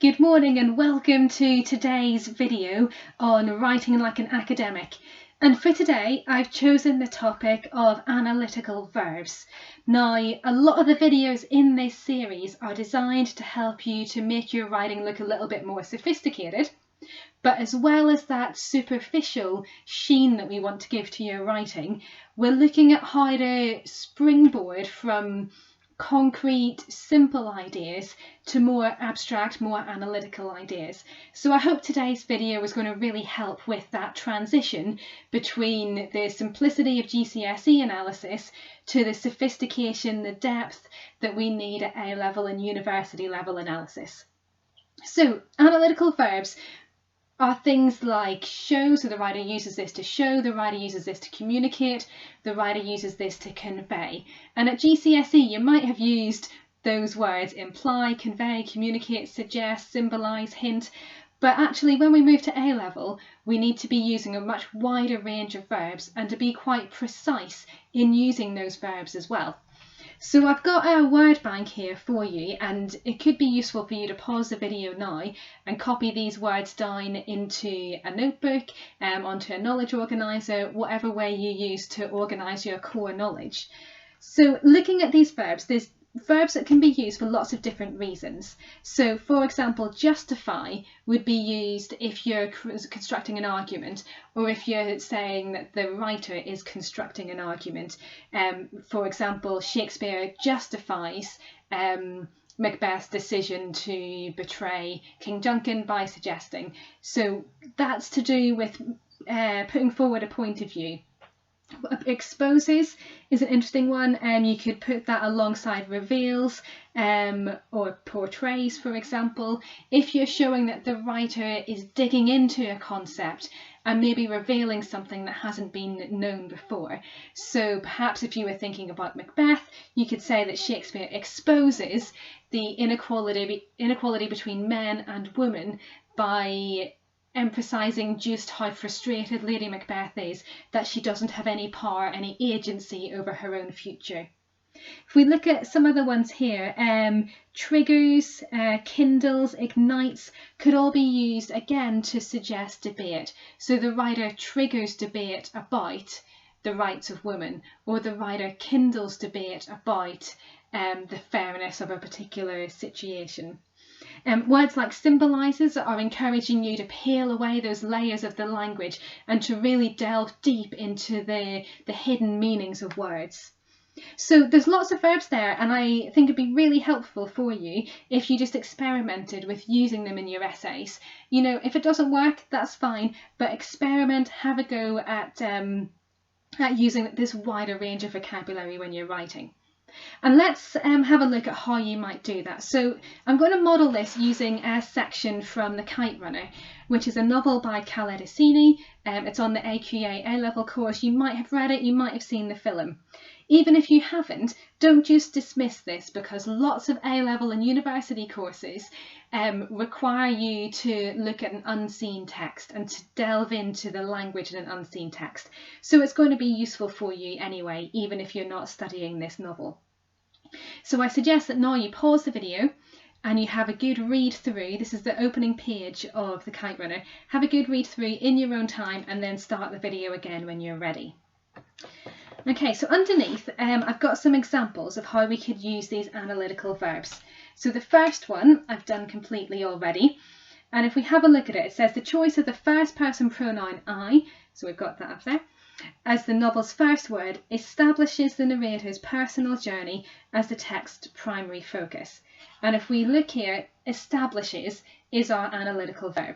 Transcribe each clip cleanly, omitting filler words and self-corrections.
Good morning and welcome to today's video on writing like an academic. And for today, I've chosen the topic of analytical verbs. Now, a lot of the videos in this series are designed to help you to make your writing look a little bit more sophisticated. But as well as that superficial sheen that we want to give to your writing, we're looking at how to springboard from concrete, simple ideas to more abstract, more analytical ideas. So I hope today's video is going to really help with that transition between the simplicity of GCSE analysis to the sophistication, the depth that we need at A-level and university level analysis. So analytical verbs are things like show, so the writer uses this to show, the writer uses this to communicate, the writer uses this to convey. And at GCSE you might have used those words imply, convey, communicate, suggest, symbolise, hint, but actually when we move to A-level we need to be using a much wider range of verbs and to be quite precise in using those verbs as well. So I've got a word bank here for you, and it could be useful for you to pause the video now and copy these words down into a notebook, onto a knowledge organiser, whatever way you use to organise your core knowledge. So looking at these verbs, there's verbs that can be used for lots of different reasons. So for example, justify would be used if you're constructing an argument, or if you're saying that the writer is constructing an argument. For example, Shakespeare justifies Macbeth's decision to betray King Duncan by suggesting. So that's to do with putting forward a point of view. Exposes is an interesting one, and you could put that alongside reveals or portrays, for example, if you're showing that the writer is digging into a concept and maybe revealing something that hasn't been known before. So perhaps if you were thinking about Macbeth, you could say that Shakespeare exposes the inequality between men and women by emphasising just how frustrated Lady Macbeth is that she doesn't have any power, any agency over her own future. If we look at some of the ones here, triggers, kindles, ignites could all be used again to suggest debate. So the writer triggers debate about the rights of women, or the writer kindles debate about the fairness of a particular situation. Words like symbolises are encouraging you to peel away those layers of the language and to really delve deep into the hidden meanings of words. So there's lots of verbs there, and I think it'd be really helpful for you if you just experimented with using them in your essays. You know, if it doesn't work, that's fine, but experiment, have a go at using this wider range of vocabulary when you're writing. And let's have a look at how you might do that. So I'm going to model this using a section from The Kite Runner, which is a novel by Khaled Hosseini. It's on the AQA A-level course. You might have read it, you might have seen the film. Even if you haven't, don't just dismiss this, because lots of A-level and university courses require you to look at an unseen text and to delve into the language in an unseen text. So it's going to be useful for you anyway, even if you're not studying this novel. So I suggest that now you pause the video and you have a good read through. This is the opening page of The Kite Runner. Have a good read through in your own time and then start the video again when you're ready. Okay, so underneath I've got some examples of how we could use these analytical verbs. So the first one I've done completely already, and if we have a look at it, it says the choice of the first person pronoun I, so we've got that up there, as the novel's first word establishes the narrator's personal journey as the text's primary focus. And if we look here, establishes is our analytical verb.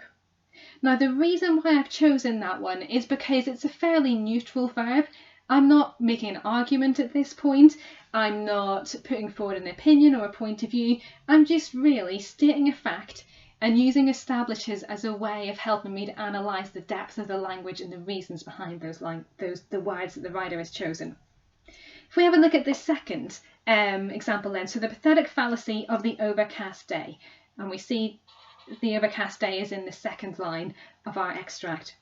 Now the reason why I've chosen that one is because it's a fairly neutral verb. I'm not making an argument at this point, I'm not putting forward an opinion or a point of view, I'm just really stating a fact and using establishes as a way of helping me to analyse the depth of the language and the reasons behind the words that the writer has chosen. If we have a look at this second example then, so the pathetic fallacy of the overcast day, and we see the overcast day is in the second line of our extract.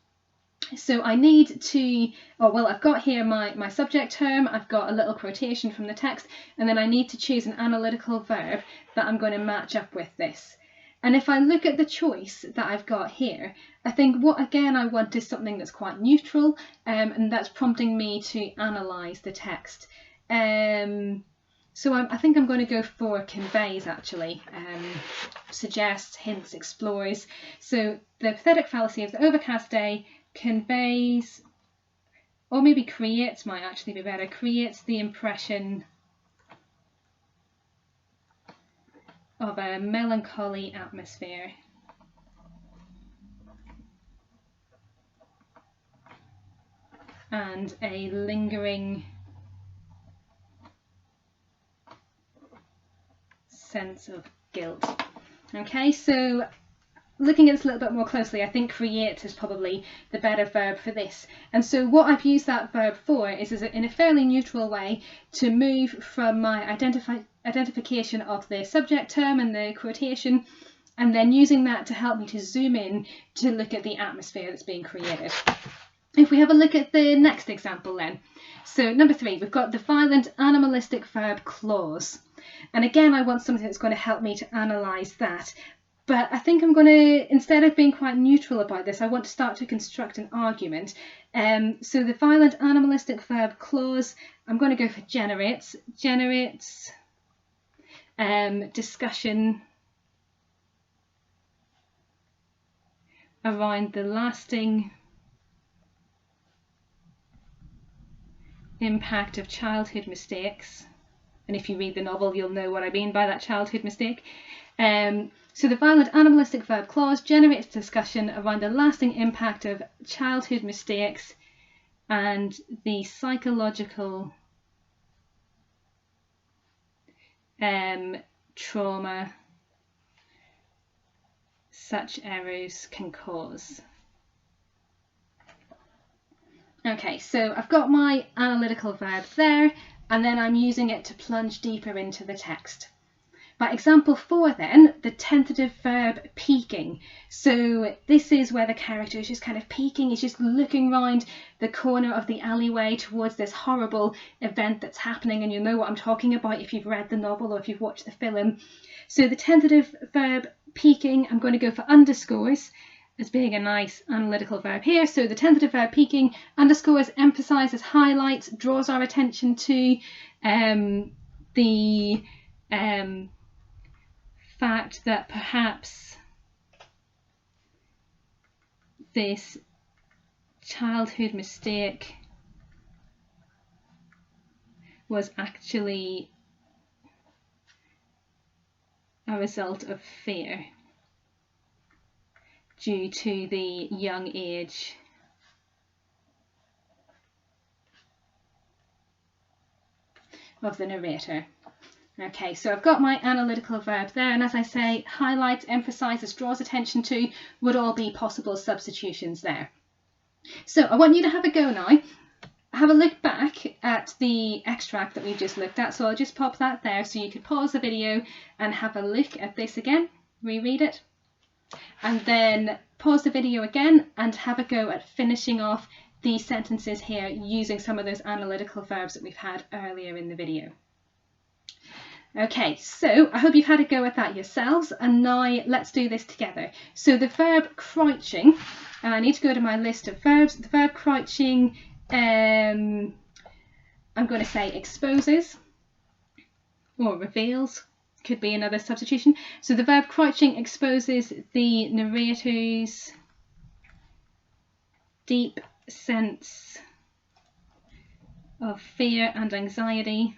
So I need to, I've got here my subject term, I've got a little quotation from the text, and then I need to choose an analytical verb that I'm going to match up with this. And if I look at the choice that I've got here, I think what again I want is something that's quite neutral, and that's prompting me to analyse the text. So I think I'm going to go for conveys actually. Suggests, hints, explores. So the pathetic fallacy of the overcast day conveys, or maybe creates might actually be better, creates the impression of a melancholy atmosphere. And a lingering sense of guilt. Okay, so looking at this a little bit more closely, I think create is probably the better verb for this. And so what I've used that verb for is in a fairly neutral way to move from my identification of the subject term and the quotation, and then using that to help me to zoom in to look at the atmosphere that's being created. If we have a look at the next example then. So number 3, we've got the violent animalistic verb clause. And again, I want something that's going to help me to analyse that. But I think I'm going to, instead of being quite neutral about this, I want to start to construct an argument. So the violent animalistic verb clause, I'm going to go for generates. Generates discussion around the lasting impact of childhood mistakes. And if you read the novel, you'll know what I mean by that childhood mistake. So the violent animalistic verb clause generates discussion around the lasting impact of childhood mistakes and the psychological trauma such errors can cause. Okay, so I've got my analytical verb there, and then I'm using it to plunge deeper into the text. By example 4 then, the tentative verb peeking. So this is where the character is just kind of peeking, he's just looking round the corner of the alleyway towards this horrible event that's happening, and you'll know what I'm talking about if you've read the novel or if you've watched the film. So the tentative verb peeking, I'm going to go for underscores as being a nice analytical verb here. So the tentative verb peeking, underscores, emphasises, highlights, draws our attention to the fact that perhaps this childhood mistake was actually a result of fear due to the young age of the narrator. Okay, so I've got my analytical verb there, and as I say, highlights, emphasises, draws attention to would all be possible substitutions there. So I want you to have a go now. Have a look back at the extract that we just looked at. So I'll just pop that there so you could pause the video and have a look at this again, reread it, and then pause the video again and have a go at finishing off these sentences here using some of those analytical verbs that we've had earlier in the video. Okay, so I hope you've had a go at that yourselves, and now let's do this together. So the verb crouching, and I need to go to my list of verbs. The verb crouching, I'm going to say exposes or reveals, could be another substitution. So the verb crouching exposes the narrator's deep sense of fear and anxiety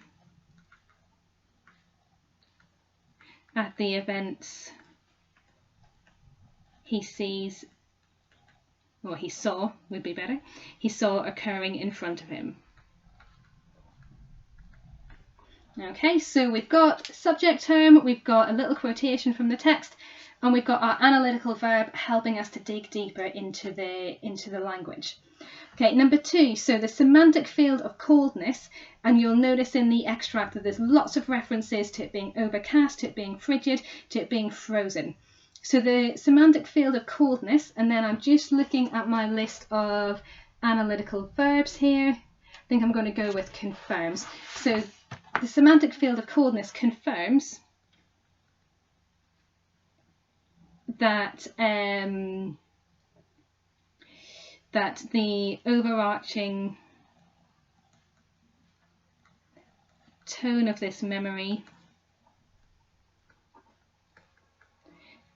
at the events he sees, or he saw would be better, he saw occurring in front of him. Okay, so we've got subject term, we've got a little quotation from the text, and we've got our analytical verb helping us to dig deeper into the language. Okay, number 2, so the semantic field of coldness, and you'll notice in the extract that there's lots of references to it being overcast, to it being frigid, to it being frozen. So the semantic field of coldness, and then I'm just looking at my list of analytical verbs here. I think I'm going to go with confirms. So the semantic field of coldness confirms that that the overarching tone of this memory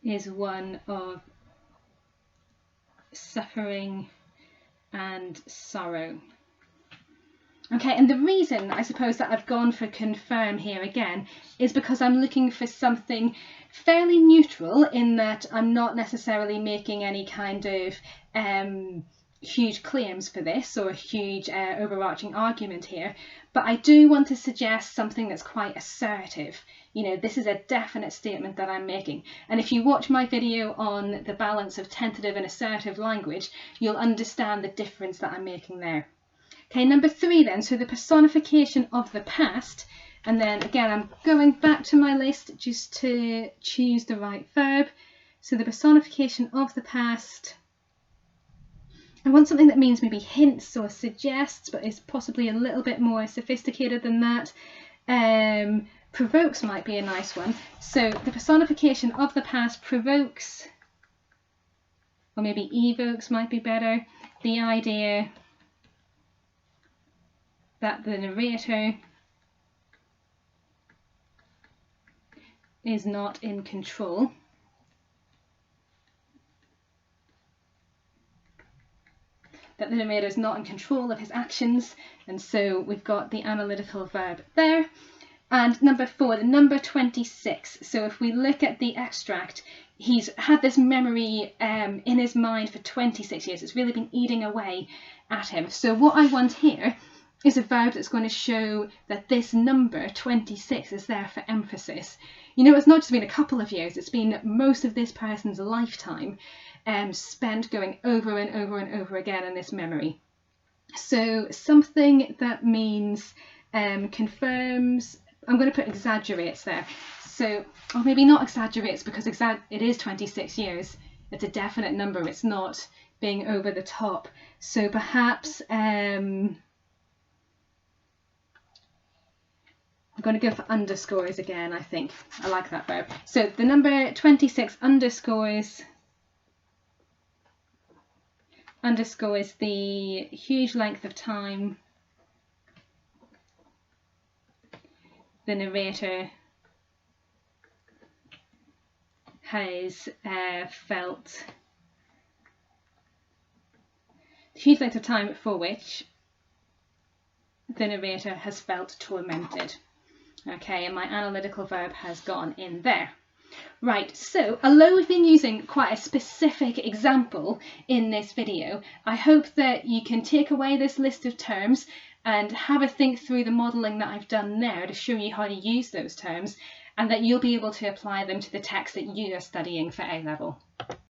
is one of suffering and sorrow. Okay, and the reason I suppose that I've gone for confirm here again is because I'm looking for something fairly neutral, in that I'm not necessarily making any kind of huge claims for this or a huge overarching argument here, but I do want to suggest something that's quite assertive. You know, this is a definite statement that I'm making, and if you watch my video on the balance of tentative and assertive language, you'll understand the difference that I'm making there. Okay, number 3 then, so the personification of the past, and then again I'm going back to my list just to choose the right verb. So the personification of the past, I want something that means maybe hints or suggests, but is possibly a little bit more sophisticated than that. Provokes might be a nice one. So the personification of the past provokes, or maybe evokes might be better, the idea that the narrator is not in control. That the narrator is not in control of his actions, and so we've got the analytical verb there. And number 4, the number 26. So if we look at the extract, he's had this memory in his mind for 26 years. It's really been eating away at him. So what I want here is a verb that's going to show that this number 26 is there for emphasis. You know, it's not just been a couple of years, it's been most of this person's lifetime spent going over and over and over again in this memory. So something that means confirms, I'm going to put exaggerates there. So, or maybe not exaggerates, because it is 26 years. It's a definite number, it's not being over the top. So perhaps I'm going to go for underscores again, I think. I like that verb. So the number 26 underscores the huge length of time the narrator has felt, the huge length of time for which the narrator has felt tormented. Okay, and my analytical verb has gone in there. Right, so although we've been using quite a specific example in this video, I hope that you can take away this list of terms and have a think through the modelling that I've done there to show you how to use those terms, and that you'll be able to apply them to the text that you are studying for A-level.